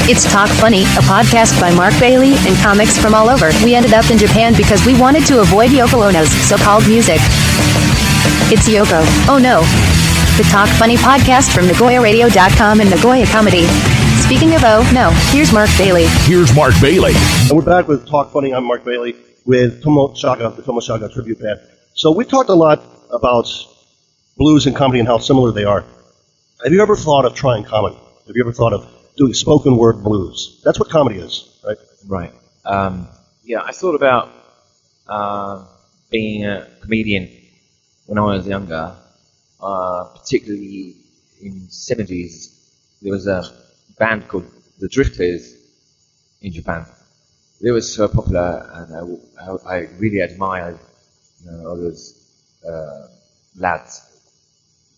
It's Talk Funny, a podcast by Mark Bailey and comics from all over. We ended up in Japan because we wanted to avoid Yoko Ono's so-called music. It's Yoko. Oh no. The Talk Funny podcast from Nagoyaradio.com and Nagoyacomedy. Speaking of oh no, here's Mark Bailey. Here's Mark Bailey. And we're back with Talk Funny. I'm Mark Bailey with Tomo Shaga, the Tomo Shaga tribute band. So we've talked a lot about blues and comedy and how similar they are. Have you ever thought of trying comedy? Have you ever thought of doing spoken word blues? That's what comedy is, right? Right. Yeah, I thought about being a comedian when I was younger, particularly in the 70s. There was a band called the Drifters in Japan. They were so popular, and I really admired all those lads,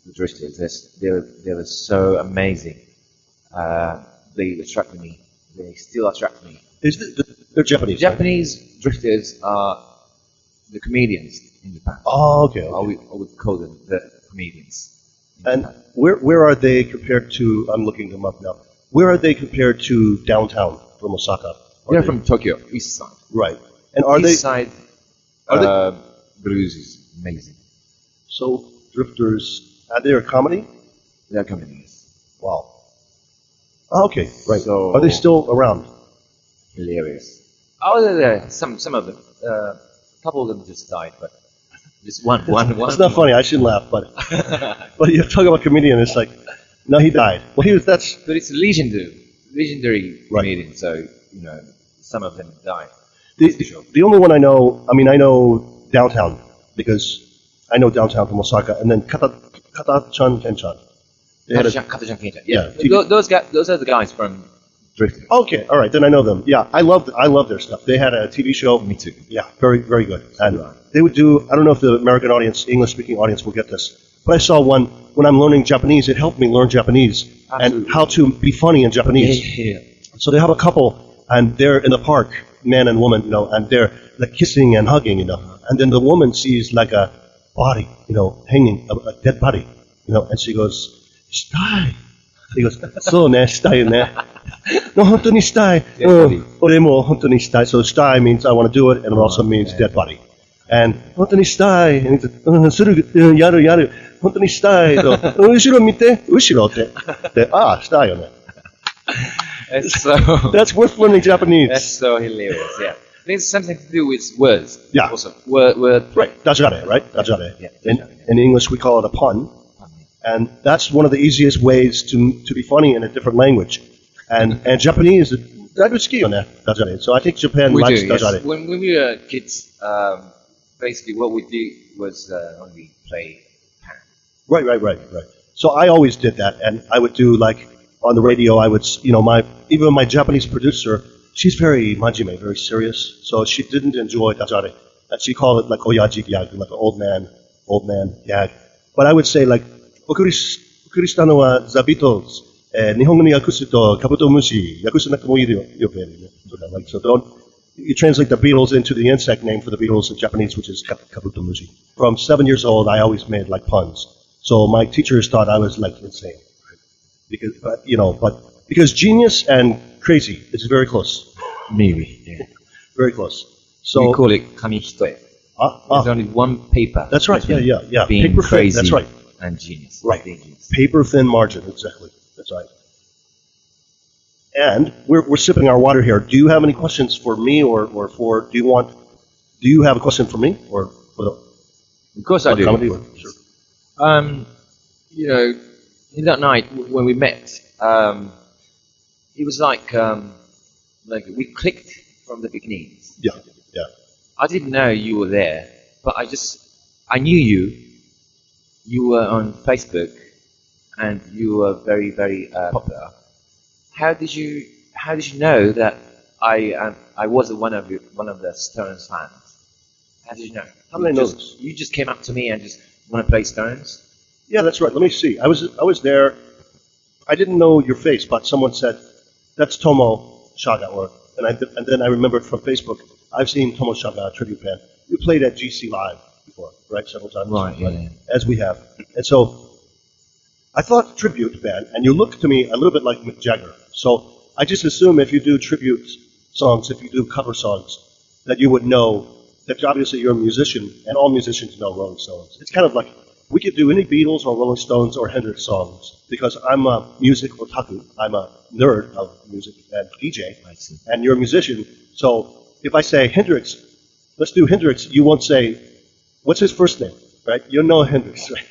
the Drifters. They were so amazing. They attracted me. They still attract me. They're Japanese. Japanese Drifters are the comedians in Japan. Oh, okay. I would call them the comedians. And where are they compared to? I'm looking them up now. Where are they compared to downtown from Osaka? They're from Tokyo, east side. Right. And are east side blues is amazing. So Drifters, are they a comedy? They're comedians. Wow. Okay, right. So, are they still around? Hilarious. Oh, there. Some of them. A couple of them just died, but just one. It's not funny. I shouldn't laugh, but but you talk about comedian. It's like, no, he died. Well, But it's a legendary right. comedian. So some of them died. The only one I know. I mean, I know downtown because I know downtown from Osaka, and then Kata-chan Ken-chan. Kata-chan Ken-chan. Yeah. Yeah. Those are the guys from Drifters. Okay, all right, then I know them. Yeah, I love their stuff. They had a TV show. Me too. Yeah, very, very good. And they would do, I don't know if the American audience, English-speaking audience will get this, but I saw one when I'm learning Japanese. It helped me learn Japanese and how to be funny in Japanese. Yeah. So they have a couple, and they're in the park, man and woman, and they're like kissing and hugging, and then the woman sees like a body, hanging, a dead body, and she goes, "Stai." He goes, "So ne, stai ne." No, hontoni stai. Ore mo hontoni stai. So stai means I want to do it, and it also means dead body. And hontoni stai. And he said, "Suru yaru. Hontoni stai." Ushiro mite. Ushiro te. Stai yo ne. That's worth learning Japanese. That's so hilarious. Yeah. It's something to do with words. Yeah. Also, word. Right. Dajare, right? Dajare. Yeah. In English, we call it a pun. And that's one of the easiest ways to be funny in a different language. And Japanese, dajare. So I think Japan likes dajare. Yes. When we were kids, basically what we did was only play pan. Right. So I always did that. And I would do like on the radio, I would, even my Japanese producer, she's very majime, very serious. So she didn't enjoy dajare. And she called it like oyaji gag, like an old man gag. But I would say like, お送りしたのはザ・ビートルズ。日本語に訳すとカブトムシ、訳さなくてもいいよ、So you translate the Beatles into the insect name for the Beatles in Japanese, which is kabutomushi. From 7 years old, I always made like puns. So my teachers thought I was like insane. Because genius and crazy is very close. Maybe, yeah. Very close. So we call it kamihitoe. There's only one paper. That's right, yeah. Being Paper crazy. Thin, that's right. And genius. Right. Genius. Paper thin margin, exactly. That's right. And we're sipping our water here. Do you have any questions for me or for, do you have a question for me or for the? Of course I do. Comedy? Sure. In that night when we met, it was like we clicked from the beginning. Yeah. I didn't know you were there, but I knew you. You were on Facebook, and you were very, very popular. How did you know that I was one of the Stones fans? How did you know? How did I know this? You just came up to me and just want to play Stones? Yeah, that's right. Let me see. I was there. I didn't know your face, but someone said, "That's Tomo Shaga," and then I remembered from Facebook. I've seen Tomo Shaga tribute band. You played at GC Live before, right? Several times. Right. Yeah. As we have, and so I thought tribute band, and you look to me a little bit like Mick Jagger. So I just assume if you do tribute songs, if you do cover songs, that you would know that obviously you're a musician, and all musicians know Rolling Stones. It's kind of like we could do any Beatles or Rolling Stones or Hendrix songs because I'm a music otaku. I'm a nerd of music and DJ, I see. and you're a musician. So if I say Hendrix, let's do Hendrix, you won't say, what's his first name, right? You know Hendrix, right?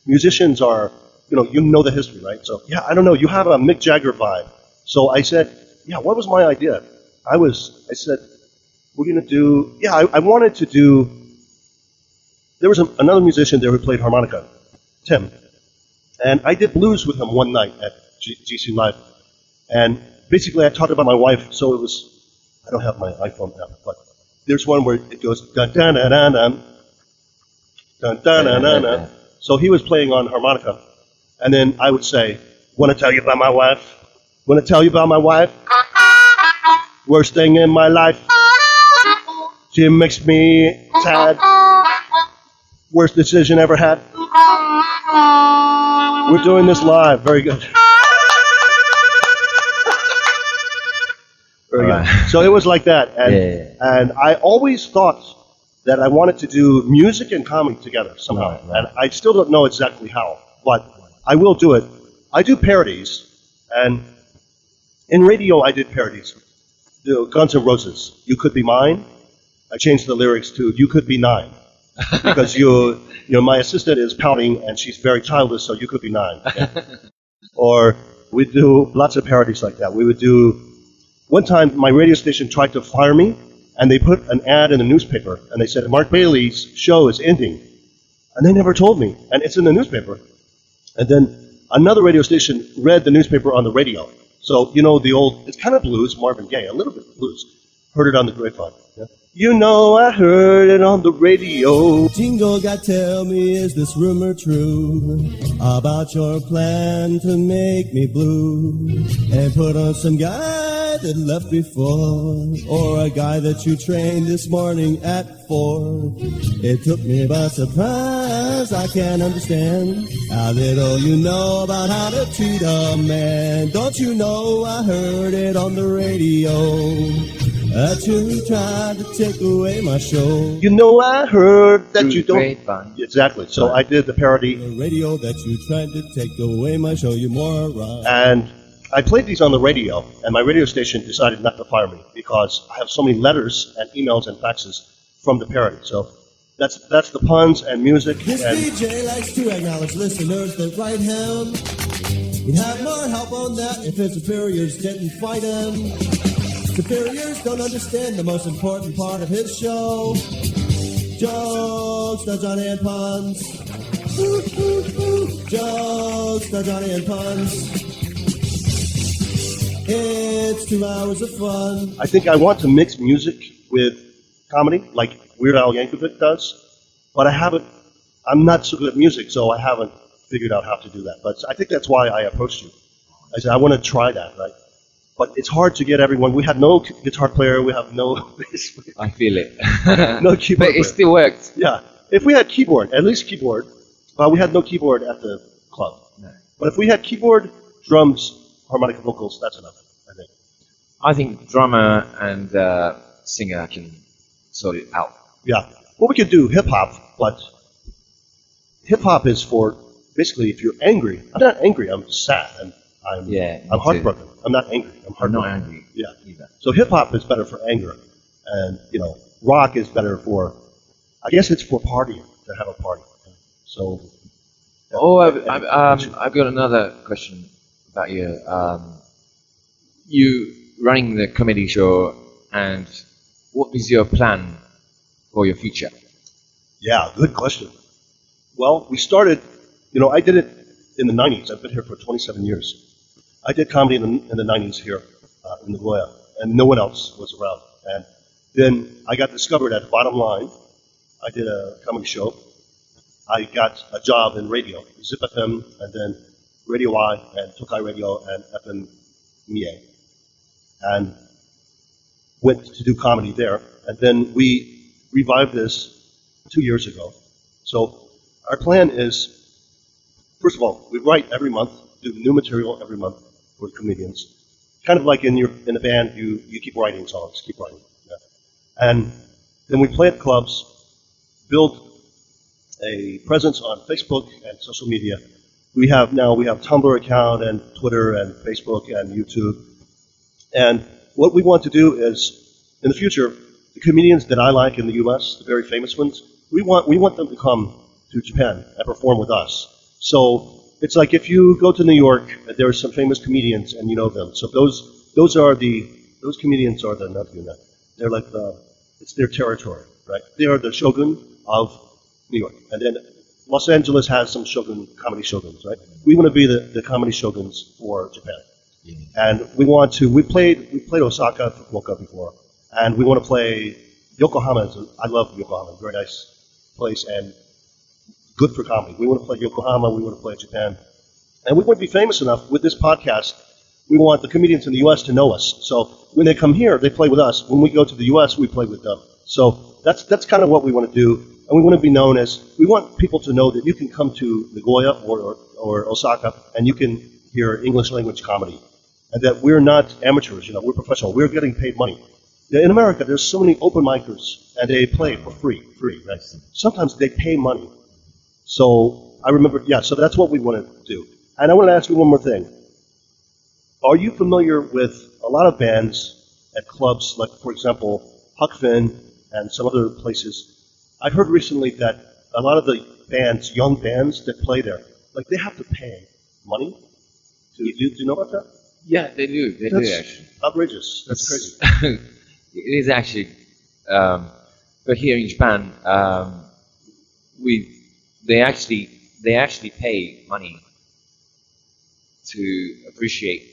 Musicians are, you know the history, right? So, yeah, I don't know. You have a Mick Jagger vibe. So I said, yeah, what was my idea? I said, we're going to do, I wanted to do, there was another musician there who played harmonica, Tim. And I did blues with him one night at GC Live. And basically I talked about my wife, so it was, I don't have my iPhone app, but there's one where it goes, dun dun dun dun dun, dun dun dun dun dun. So he was playing on harmonica. And then I would say, want to tell you about my wife? Want to tell you about my wife? Worst thing in my life. She makes me sad. Worst decision ever had. We're doing this live. Very good. Very good. So it was like that. And I always thought that I wanted to do music and comedy together somehow. Right. And I still don't know exactly how, but I will do it. I do parodies, and in radio I did parodies. The Guns N' Roses, You Could Be Mine. I changed the lyrics to You Could Be 9. Because my assistant is pouting and she's very childish, so you could be 9. Yeah. Or we do lots of parodies like that. We would do, one time my radio station tried to fire me, and they put an ad in the newspaper, and they said, Mark Bailey's show is ending. And they never told me, and it's in the newspaper. And then another radio station read the newspaper on the radio. So, the old, it's kind of blues, Marvin Gaye, a little bit blues. Heard it on the grapevine. Yeah. I heard it on the radio. Jingle God, tell me, is this rumor true about your plan to make me blue and put on some guy that left before, or a guy that you trained this morning at 4? It took me by surprise, I can't understand how little you know about how to treat a man. Don't you know I heard it on the radio that you tried to take away my show? I heard that you don't. Grapevine. Exactly. So I did the parody. The radio that you tried to take away my show, you moron. And I played these on the radio, and my radio station decided not to fire me because I have so many letters and emails and faxes from the parody. So that's the puns and music. This And DJ likes to acknowledge listeners that write him. He'd have more help on that if his superiors didn't fight him. Superiors don't understand the most important part of his show. Jokes, Johnny and puns. Jokes, Johnny and puns. It's 2 hours of fun. I think I want to mix music with comedy, like Weird Al Yankovic does, but I'm not so good at music, so I haven't figured out how to do that. But I think that's why I approached you. I said, I want to try that, right? But it's hard to get everyone. We had no guitar player. We have no bass player. I feel it. No keyboard But it player. still worked. Yeah. If we had keyboard, at least keyboard, but we had no keyboard at the club. No. But if we had keyboard, drums, harmonica vocals, that's enough, I think. I think drummer and singer can sort it out. Yeah. Well, we could do hip-hop, but hip-hop is for, basically, if you're angry. I'm not angry, I'm sad, and I'm heartbroken. I'm not angry, I'm I'm heartbroken. not angry Yeah. either. So hip-hop is better for anger, and, rock is better for, I guess it's for partying, to have a party. So... yeah. Oh, I've got another question about you. You running the comedy show, and what is your plan for your future? Yeah, good question. Well, we started, I did it in the 90s. I've been here for 27 years. I did comedy in the 90s here in Nagoya, and no one else was around. And then I got discovered at Bottom Line. I did a comedy show. I got a job in radio, Zip FM, and then Radio Y, and Tokai Radio, and FM Mie. And went to do comedy there. And then we revived this 2 years ago. So our plan is, first of all, we write every month, do new material every month for comedians. kind of like in a band, you keep writing songs, keep writing. Yeah. And then we play at clubs, build a presence on Facebook and social media. We have Tumblr account and Twitter and Facebook and YouTube. And what we want to do is, in the future, the comedians that I like in the U.S., the very famous ones, we want them to come to Japan and perform with us. So it's like if you go to New York, there are some famous comedians and you know them. So those comedians are the Nagoya. They're like it's their territory, right? They are the shogun of New York, and then Los Angeles has some comedy shoguns, right? We want to be the comedy shoguns for Japan. Yeah. And we played Osaka, Fukuoka before, and we want to play Yokohama. I love Yokohama, very nice place and good for comedy. We want to play Yokohama, we want to play Japan. And we want to be famous enough with this podcast. We want the comedians in the U.S. to know us. So when they come here, they play with us. When we go to the U.S., we play with them. So that's kind of what we want to do. And we want to be known as, we want people to know that you can come to Nagoya or Osaka and you can hear English language comedy. And that we're not amateurs, we're professional. We're getting paid money. In America, there's so many open micers and they play for free, right? Sometimes they pay money. So I remember, so that's what we want to do. And I want to ask you one more thing. Are you familiar with a lot of bands at clubs, like, for example, Huck Finn and some other places? I've heard recently that a lot of the bands, young bands that play there, like they have to pay money. Do you know about that? Yeah, they do. They do actually. Outrageous. That's crazy. It is actually. But here in Japan, they actually pay money to appreciate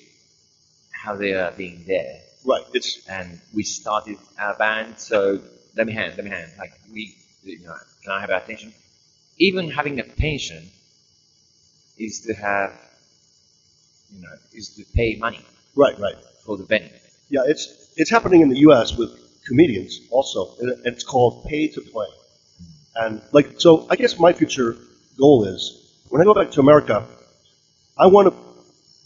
how they are being there. Right. And we started our band, so let me hand. Like can I have attention? Even having attention is to have, is to pay money. Right. For the venue. Yeah, it's happening in the U.S. with comedians also, and it's called pay to play. And so I guess my future goal is when I go back to America, I want to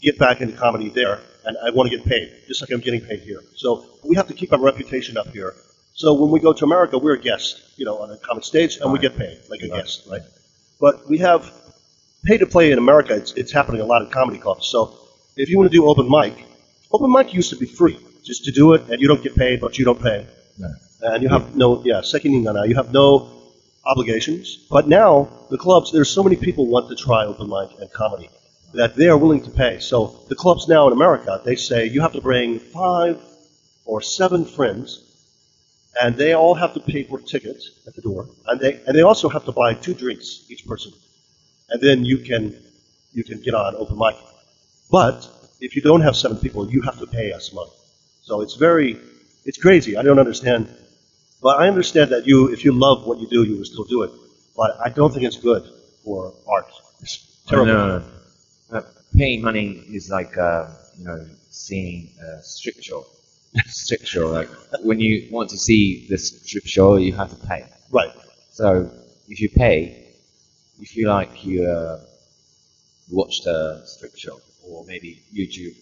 get back into comedy there, and I want to get paid, just like I'm getting paid here. So we have to keep our reputation up here. So when we go to America, we're a guest, on a comic stage, and we get paid like a guest, right? But we have pay to play in America. It's happening a lot in comedy clubs. So if you want to do open mic used to be free, just to do it, and you don't get paid, but you don't pay. No. And you have you have no obligations. But now, the clubs, there's so many people want to try open mic and comedy that they are willing to pay. So the clubs now in America, they say you have to bring 5 or 7 friends, and they all have to pay for tickets at the door, and they also have to buy 2 drinks each person, and then you can get on open mic. But if you don't have 7 people, you have to pay us money. So it's crazy. I don't understand. But I understand that if you love what you do, you will still do it. But I don't think it's good for art. It's terrible. No. Paying money is like, seeing a strip show. Strip show, like when you want to see the strip show, you have to pay. Right. So if you pay, you feel like you watched a strip show or maybe YouTube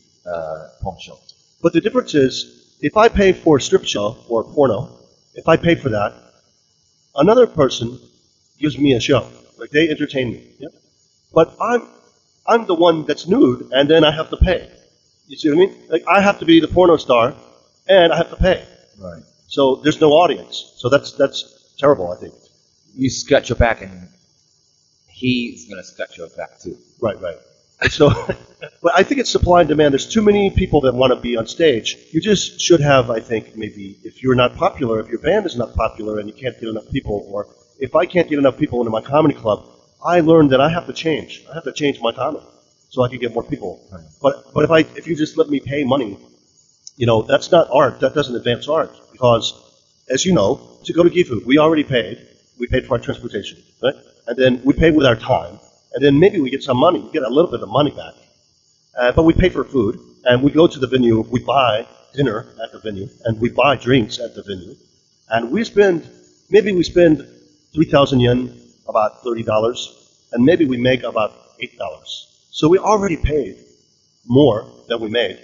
porn show. But the difference is, if I pay for a strip show or porno, if I pay for that, another person gives me a show. Like they entertain me. Yeah? But I'm the one that's nude, and then I have to pay. You see what I mean? Like I have to be the porno star, and I have to pay. Right. So there's no audience. So that's terrible, I think. You scratch your back, and he's gonna scratch your back too. Right. So, but I think it's supply and demand. There's too many people that want to be on stage. You just should have, I think, maybe if you're not popular, if your band is not popular, and you can't get enough people, or if I can't get enough people into my comedy club, I learned that I have to change. I have to change my comedy so I can get more people. Right. But if you just let me pay money, that's not art. That doesn't advance art. Because, as you know, to go to Gifu, we already paid. We paid for our transportation, right? And then we paid with our time. And then maybe we get some money. We get a little bit of money back. But we pay for food. And we go to the venue. We buy dinner at the venue. And we buy drinks at the venue. And we spend 3,000 yen, about $30. And maybe we make about $8. So we already paid more than we made.